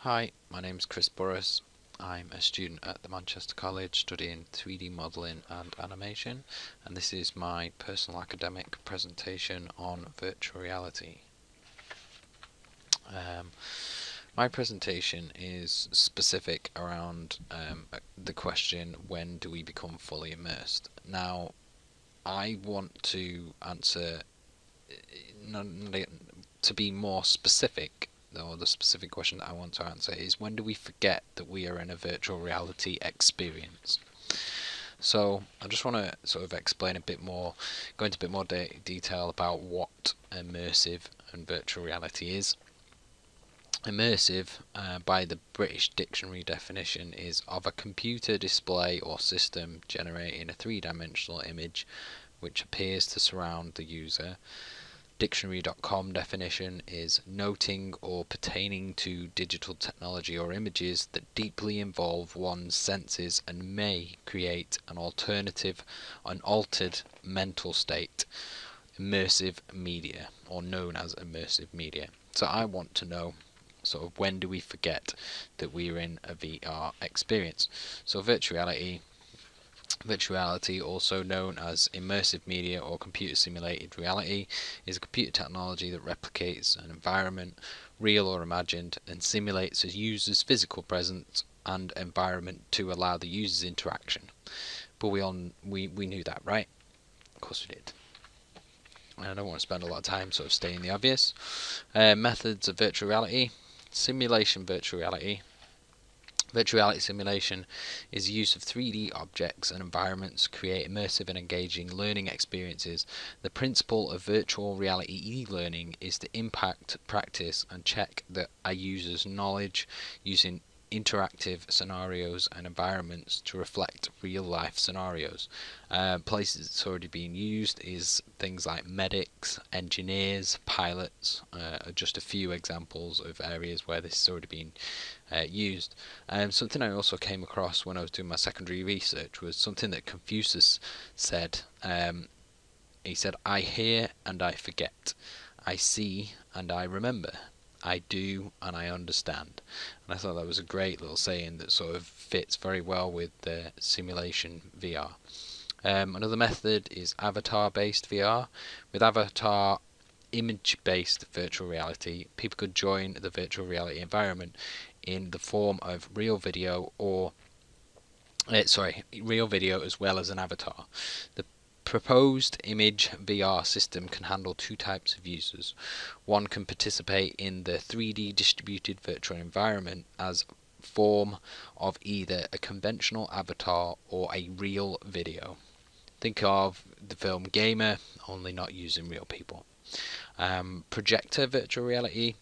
Hi, my name is Chris Burris. I'm a student at the Manchester College studying 3D modelling and animation, and this is my personal academic presentation on virtual reality. My presentation is specific around the question, when do we become fully immersed? Now, I want to answer, to be more specific, or the specific question that I want to answer is, when do we forget that we are in a virtual reality experience? So I just want to sort of explain a bit more, go into a bit more detail about what immersive and virtual reality is. Immersive, by the British Dictionary definition, is of a computer display or system generating a three-dimensional image which appears to surround the user. Dictionary.com definition is noting or pertaining to digital technology or images that deeply involve one's senses and may create an altered mental state. Immersive media, or known as immersive media. So I want to know, sort of, when do we forget that we're in a VR experience? So virtual reality, also known as immersive media or computer simulated reality, is a computer technology that replicates an environment, real or imagined, and simulates a user's physical presence and environment to allow the user's interaction. But we knew that, right? Of course we did. I don't want to spend a lot of time sort of stating the obvious. Methods of virtual reality. Simulation virtual reality. Virtual reality simulation is the use of 3D objects and environments to create immersive and engaging learning experiences. The principle of virtual reality e-learning is to impact, practice, and check that a user's knowledge using interactive scenarios and environments to reflect real-life scenarios. Places it's already being used is things like medics, engineers, pilots, are just a few examples of areas where this has already been used. Something I also came across when I was doing my secondary research was something that Confucius said. He said, "I hear and I forget. I see and I remember. I do and I understand." And I thought that was a great little saying that sort of fits very well with the simulation VR. Another method is avatar-based VR. With avatar image-based virtual reality, people could join the virtual reality environment in the form of real video as well as an avatar. The proposed image VR system can handle two types of users. One can participate in the 3D distributed virtual environment as form of either a conventional avatar or a real video. Think of the film Gamer, only not using real people. Projector virtual reality.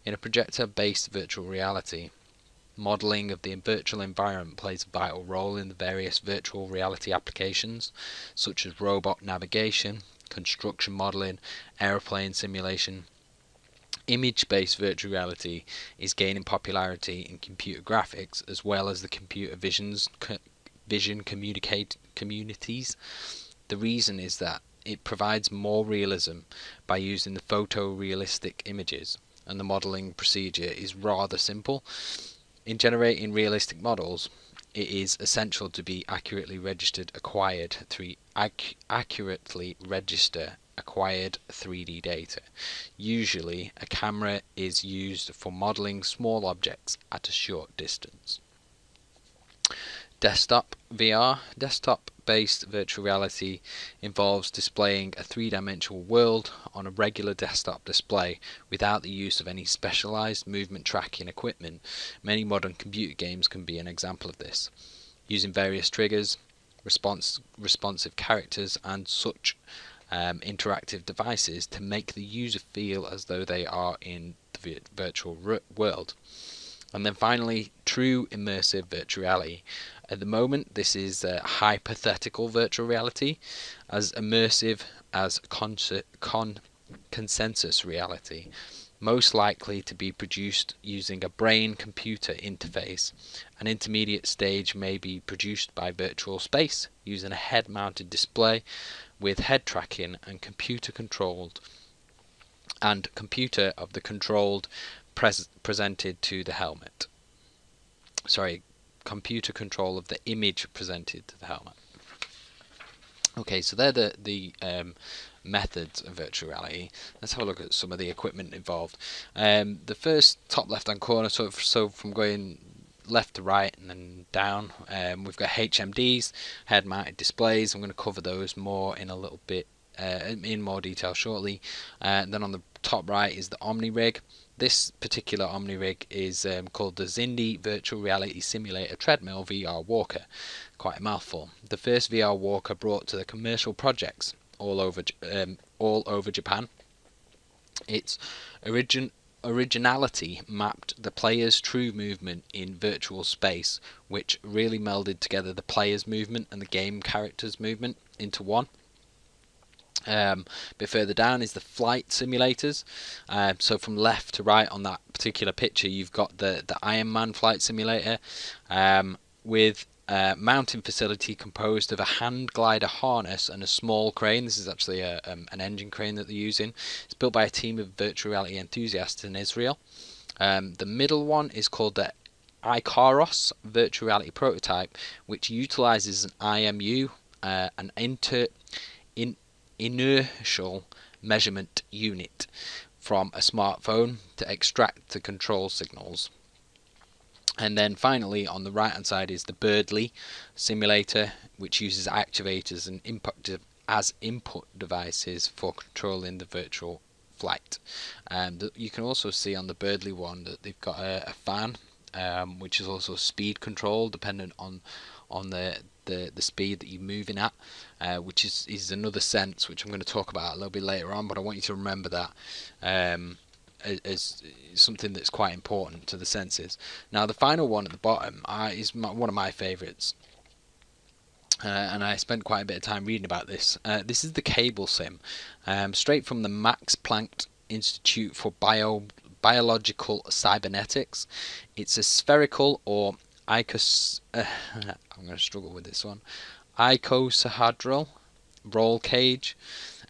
In a projector-based virtual reality, modelling of the virtual environment plays a vital role in the various virtual reality applications, such as robot navigation, construction modelling, aeroplane simulation. Image-based virtual reality is gaining popularity in computer graphics as well as the computer vision communities. The reason is that it provides more realism by using the photorealistic images, and the modelling procedure is rather simple. In generating realistic models, it is essential to be accurately register acquired 3D data. Usually, a camera is used for modelling small objects at a short distance. Desktop VR. Desktop-based virtual reality involves displaying a three-dimensional world on a regular desktop display without the use of any specialized movement tracking equipment. Many modern computer games can be an example of this, using various triggers, responsive characters, and such interactive devices to make the user feel as though they are in the virtual world. And then finally, true immersive virtual reality. At the moment, this is hypothetical virtual reality, as immersive as consensus reality, most likely to be produced using a brain-computer interface. An intermediate stage may be produced by virtual space, using a head-mounted display with head tracking and computer of the controlled presented to the helmet. Sorry, computer control of the image presented to the helmet. Okay, so they're the methods of virtual reality. Let's have a look at some of the equipment involved. The first top left-hand corner, so from going left to right and then down, we've got HMDs, head-mounted displays. I'm going to cover those more in a little bit, in more detail shortly. Then on the top right is the OmniRig. This particular OmniRig is called the Xindi Virtual Reality Simulator Treadmill VR Walker. Quite a mouthful. The first VR walker brought to the commercial projects all over Japan. Its originality mapped the player's true movement in virtual space, which really melded together the player's movement and the game character's movement into one. A bit further down is the flight simulators. So from left to right on that particular picture, you've got the Iron Man flight simulator with mounting facility composed of a hand glider harness and a small crane. This is actually an engine crane that they're using. It's built by a team of virtual reality enthusiasts in Israel. The middle one is called the Ikaros virtual reality prototype, which utilizes an IMU, an inertial measurement unit from a smartphone to extract the control signals. And then finally on the right hand side is the Birdly simulator, which uses activators and input devices for controlling the virtual flight. You can also see on the Birdly one that they've got a fan, which is also speed control dependent on the speed that you're moving at, which is another sense which I'm going to talk about a little bit later on, but I want you to remember that as something that's quite important to the senses. Now the final one at the bottom is one of my favourites, and I spent quite a bit of time reading about this. This is the Cable Sim, straight from the Max Planck Institute for Biological Cybernetics. It's a spherical or I'm going to struggle with this one. Icosahedral roll cage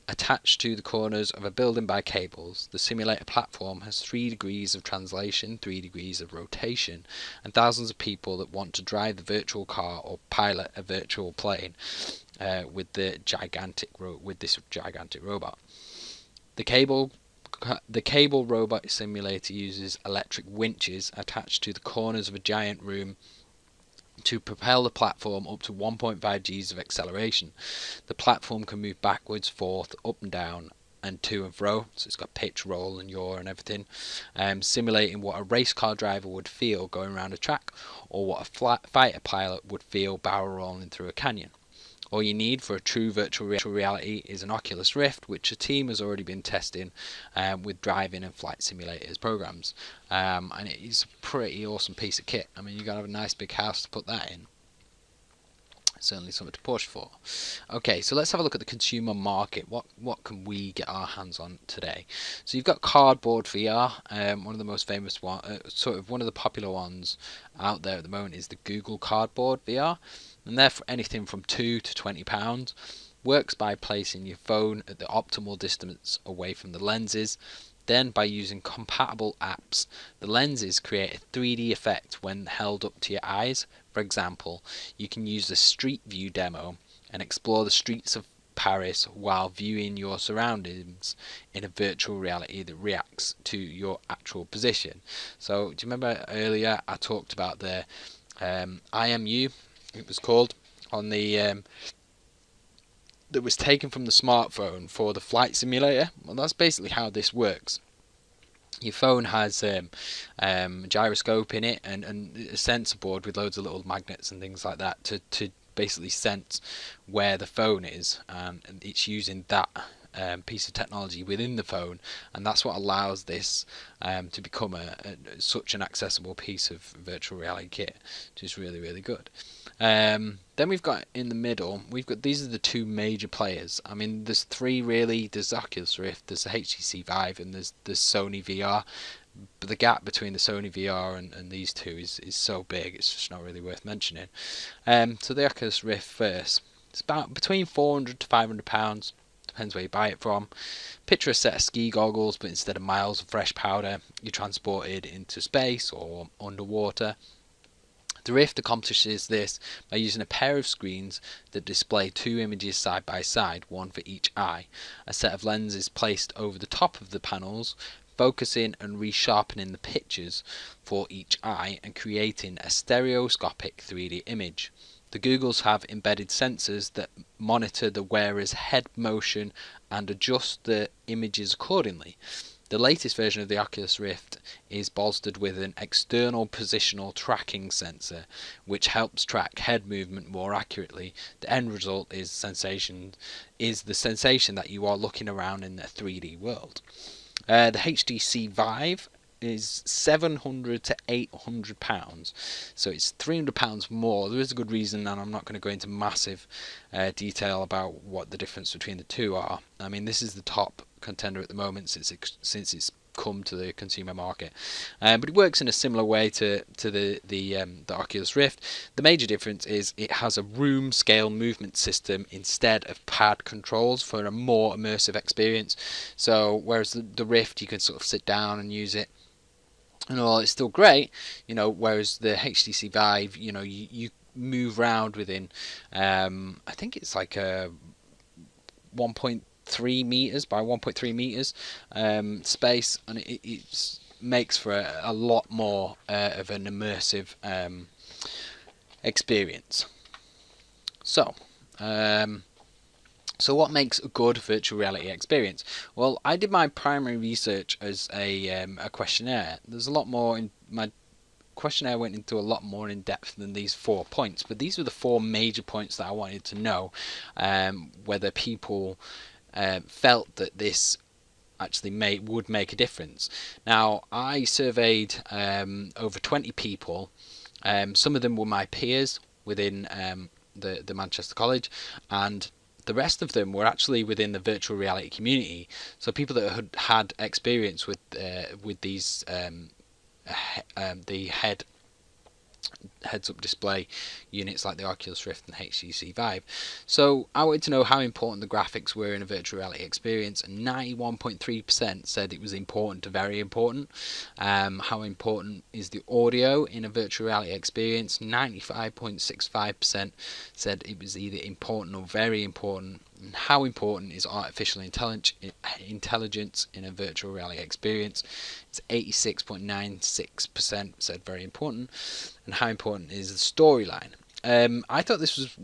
attached to the corners of a building by cables. The simulator platform has 3 degrees of translation, 3 degrees of rotation, and thousands of people that want to drive the virtual car or pilot a virtual plane with this gigantic robot. The cable robot simulator uses electric winches attached to the corners of a giant room to propel the platform up to 1.5 Gs of acceleration. The platform can move backwards, forth, up and down, and to and fro. So it's got pitch, roll, and yaw and everything, simulating what a race car driver would feel going around a track, or what a fighter pilot would feel barrel rolling through a canyon. All you need for a true virtual reality is an Oculus Rift, which a team has already been testing with driving and flight simulators programs, and it is a pretty awesome piece of kit. I mean, you got to have a nice big house to put that in. Certainly something to push for. Okay, so let's have a look at the consumer market. What can we get our hands on today? So you've got Cardboard VR, one of the most famous one, sort of one of the popular ones out there at the moment is the Google Cardboard VR, and they're for anything from £2 to £20. Works by placing your phone at the optimal distance away from the lenses. Then, by using compatible apps, the lenses create a 3D effect when held up to your eyes. For example, you can use the Street View demo and explore the streets of Paris while viewing your surroundings in a virtual reality that reacts to your actual position. So, do you remember earlier I talked about the IMU, it was called, on the that was taken from the smartphone for the flight simulator? Well, that's basically how this works. Your phone has a gyroscope in it and a sensor board with loads of little magnets and things like that to basically sense where the phone is, and it's using that piece of technology within the phone, and that's what allows this to become such an accessible piece of virtual reality kit, which is really, really good. Then we've got in the middle, these are the 2 major players. I mean, there's 3 really. There's the Oculus Rift, there's the HTC Vive, and there's Sony VR. But the gap between the Sony VR and these 2 is so big, it's just not really worth mentioning. So the Oculus Rift first, it's about between £400 to £500, depends where you buy it from. Picture a set of ski goggles, but instead of miles of fresh powder, you're transported into space or underwater. The Rift accomplishes this by using a pair of screens that display two images side by side, one for each eye. A set of lenses placed over the top of the panels, focusing and resharpening the pictures for each eye and creating a stereoscopic 3D image. The goggles have embedded sensors that monitor the wearer's head motion and adjust the images accordingly. The latest version of the Oculus Rift is bolstered with an external positional tracking sensor, which helps track head movement more accurately. The end result is the sensation that you are looking around in a 3D world. The HTC Vive is £700 to £800, so it's £300 more. There is a good reason, and I'm not going to go into massive detail about what the difference between the two are. I mean, this is the top contender at the moment since it's come to the consumer market, but it works in a similar way to the Oculus Rift. The major difference is it has a room scale movement system instead of pad controls for a more immersive experience. So whereas the Rift, you can sort of sit down and use it, and all, it's still great, whereas the HTC Vive, you move around within, I think it's like a 1.3 meters by 1.3 meters space, and it makes for a lot more of an immersive experience. So what makes a good virtual reality experience? Well, I did my primary research as a questionnaire. There's a lot more in my questionnaire, went into a lot more in depth than these 4 points, but these were the 4 major points that I wanted to know whether people felt that this actually would make a difference. Now, I surveyed over 20 people. Some of them were my peers within the Manchester College, and the rest of them were actually within the virtual reality community. So people that had experience with these the heads-up display units like the Oculus Rift and HTC Vive. So I wanted to know how important the graphics were in a virtual reality experience, and 91.3% said it was important to very important. How important is the audio in a virtual reality experience? 95.65% said it was either important or very important. And how important is artificial intelligence in a virtual reality experience? It's 86.96% said very important. And how important is the storyline? I thought this was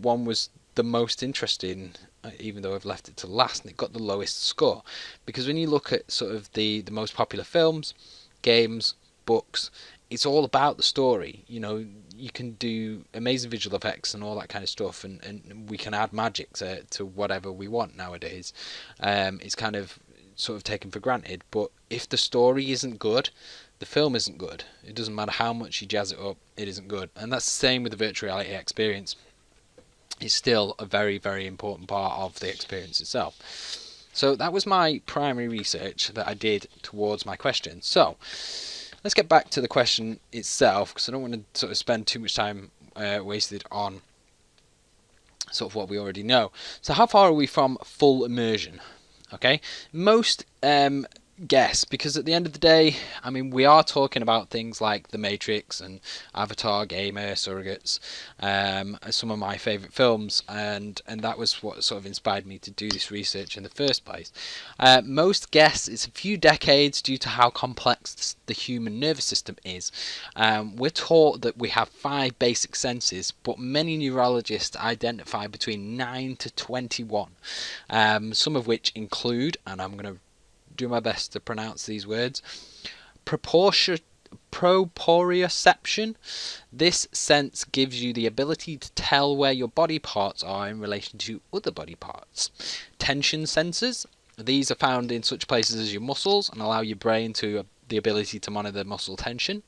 the most interesting, even though I've left it to last, and it got the lowest score. Because when you look at sort of the most popular films, games, books, it's all about the story. You can do amazing visual effects and all that kind of stuff, and we can add magic to whatever we want nowadays. It's kind of sort of taken for granted, but if the story isn't good, the film isn't good. It doesn't matter how much you jazz it up, it isn't good. And that's the same with the virtual reality experience. It's still a very, very important part of the experience itself. So that was my primary research that I did towards my question. So let's get back to the question itself, because I don't want to sort of spend too much time wasted on sort of what we already know. So how far are we from full immersion? Okay, most guess, because at the end of the day, I mean, we are talking about things like The Matrix and Avatar, Gamer, Surrogates, some of my favourite films, and that was what sort of inspired me to do this research in the first place. Most guess it's a few decades due to how complex the human nervous system is. We're taught that we have 5 basic senses, but many neurologists identify between 9 to 21, some of which include, and I'm going to do my best to pronounce these words, proprioception. This sense gives you the ability to tell where your body parts are in relation to other body parts. Tension sensors. These are found in such places as your muscles and allow your brain to the ability to monitor muscle tension.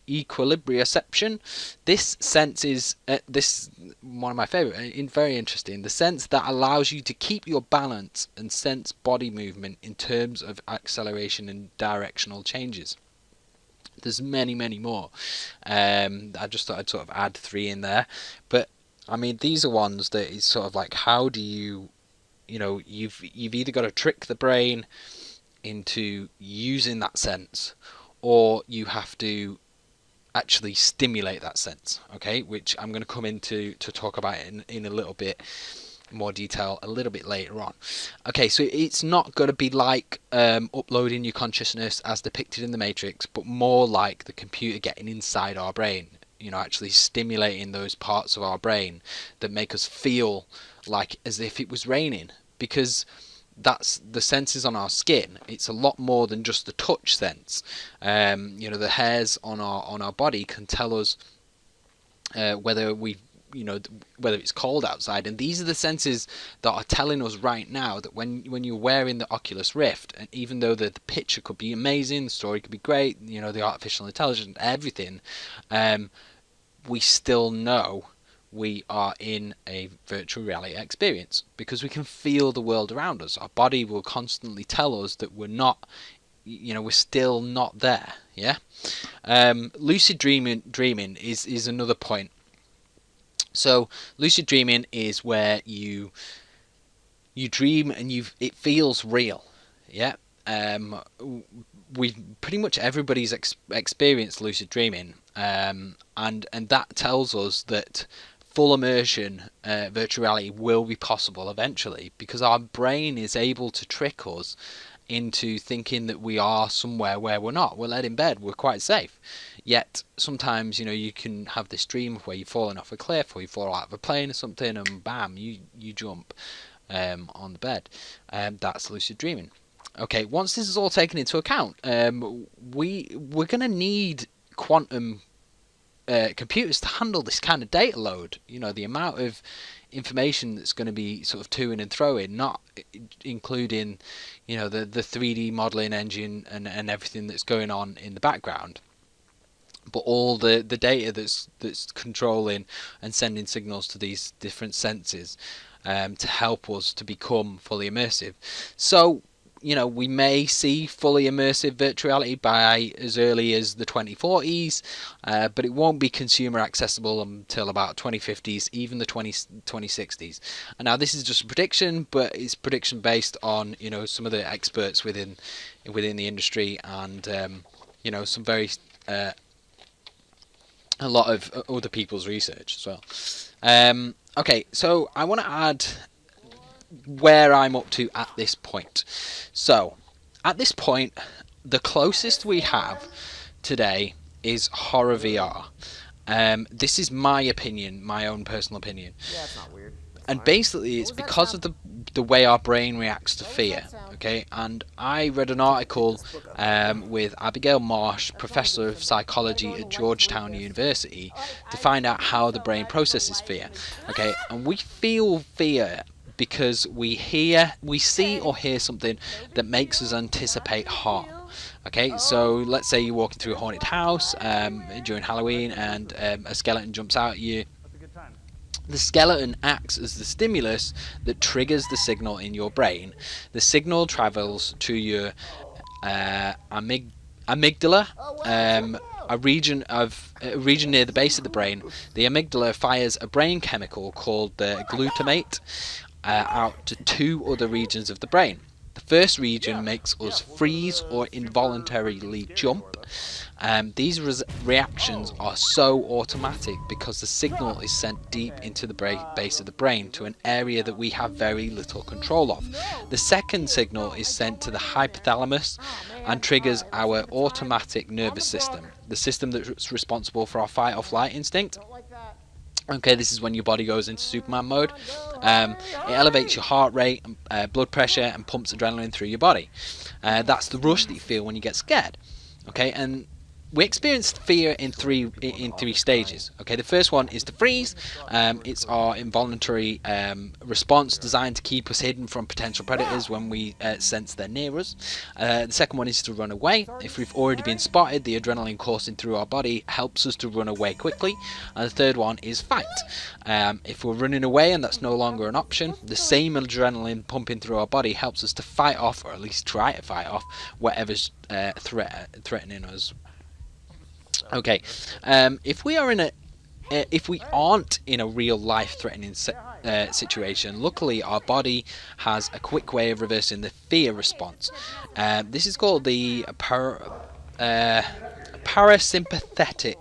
Equilibrioception. This sense is this one of my favorite, very interesting. The sense that allows you to keep your balance and sense body movement in terms of acceleration and directional changes. There's many more. I just thought I'd sort of add 3 in there, but I mean, these are ones that is sort of like, how do you you've either got to trick the brain into using that sense, or you have to actually stimulate that sense, okay, which I'm going to come into to talk about in a little bit more detail a little bit later on. Okay, so it's not going to be like uploading your consciousness as depicted in the Matrix, but more like the computer getting inside our brain, actually stimulating those parts of our brain that make us feel like as if it was raining, because that's the senses on our skin. It's a lot more than just the touch sense. The hairs on our body can tell us whether whether it's cold outside, and these are the senses that are telling us right now that when you're wearing the Oculus Rift, and even though the picture could be amazing, the story could be great, the artificial intelligence, everything, we still know we are in a virtual reality experience, because we can feel the world around us. Our body will constantly tell us that we're not, we're still not there. Yeah. Lucid dreaming is another point. So lucid dreaming is where you dream and it feels real. Yeah. Pretty much everybody's experienced lucid dreaming, and that tells us that full immersion virtual reality will be possible eventually, because our brain is able to trick us into thinking that we are somewhere where we're not. We're laid in bed, we're quite safe. Yet sometimes, you can have this dream where you've fallen off a cliff, or you fall out of a plane or something, and bam, you jump on the bed. That's lucid dreaming. Okay, once this is all taken into account, we're going to need quantum computers to handle this kind of data load. The amount of information that's going to be sort of to-ing and fro-ing, not including the 3D modeling engine and everything that's going on in the background, but all the data that's controlling and sending signals to these different senses to help us to become fully immersive. So we may see fully immersive virtual reality by as early as the 2040s, but it won't be consumer accessible until about 2050s, even the 2060s. And now this is just a prediction, but it's prediction based on some of the experts within the industry, and some very a lot of other people's research as well. Okay, so I want to add where I'm up to at this point. So, at this point, the closest we have today is horror VR. This is my opinion, my own personal opinion. Yeah, it's not weird. And basically, it's because of the way our brain reacts to fear. Okay, and I read an article with Abigail Marsh, professor of psychology at Georgetown University, to find out how the brain processes fear. Okay, and we feel fear because we see or hear something that makes us anticipate harm. Okay, so let's say you're walking through a haunted house during Halloween, and a skeleton jumps out at you. The skeleton acts as the stimulus that triggers the signal in your brain. The signal travels to your amygdala, a region near the base of the brain. The amygdala fires a brain chemical called the glutamate out to two other regions of the brain. The first region makes us freeze or involuntarily jump. These reactions are so automatic because the signal is sent deep into the base of the brain to an area that we have very little control of. The second signal is sent to the hypothalamus and triggers our automatic nervous system, the system that's responsible for our fight or flight instinct. Okay, this is when your body goes into Superman mode. It elevates your heart rate, blood pressure, and pumps adrenaline through your body. That's the rush that you feel when you get scared. Okay, and we experienced fear in three stages. Okay, the first one is to freeze. It's our involuntary response designed to keep us hidden from potential predators when we sense they're near us. The second one is to run away. If we've already been spotted, the adrenaline coursing through our body helps us to run away quickly. And the third one is fight. If we're running away and that's no longer an option, the same adrenaline pumping through our body helps us to fight off, or at least try to fight off, whatever's threatening us. Okay, if we aren't in a real life threatening situation. Luckily, our body has a quick way of reversing the fear response. This is called the parasympathetic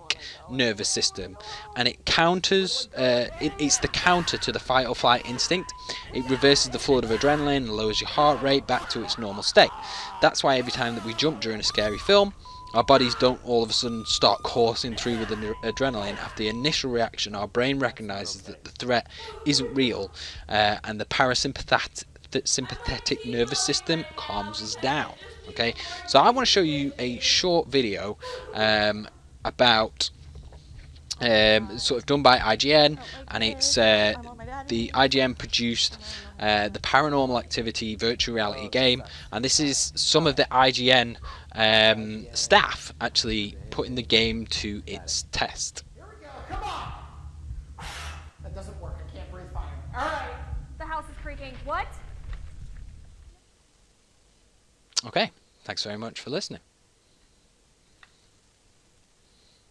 nervous system, and it counters it's the counter to the fight or flight instinct. It reverses the flow of adrenaline and lowers your heart rate back to its normal state. That's why every time that we jump during a scary film, our bodies don't all of a sudden start coursing through with adrenaline. After the initial reaction, our brain recognises that the threat isn't real, and the parasympathetic nervous system calms us down. Okay, so I want to show you a short video about sort of done by IGN, and it's the IGN produced the Paranormal Activity virtual reality game, and this is some of the IGN staff actually putting the game to its test. Here we go. Come on. That doesn't work. I can't breathe fire. All right. The house is creaking. What? Okay, thanks very much for listening.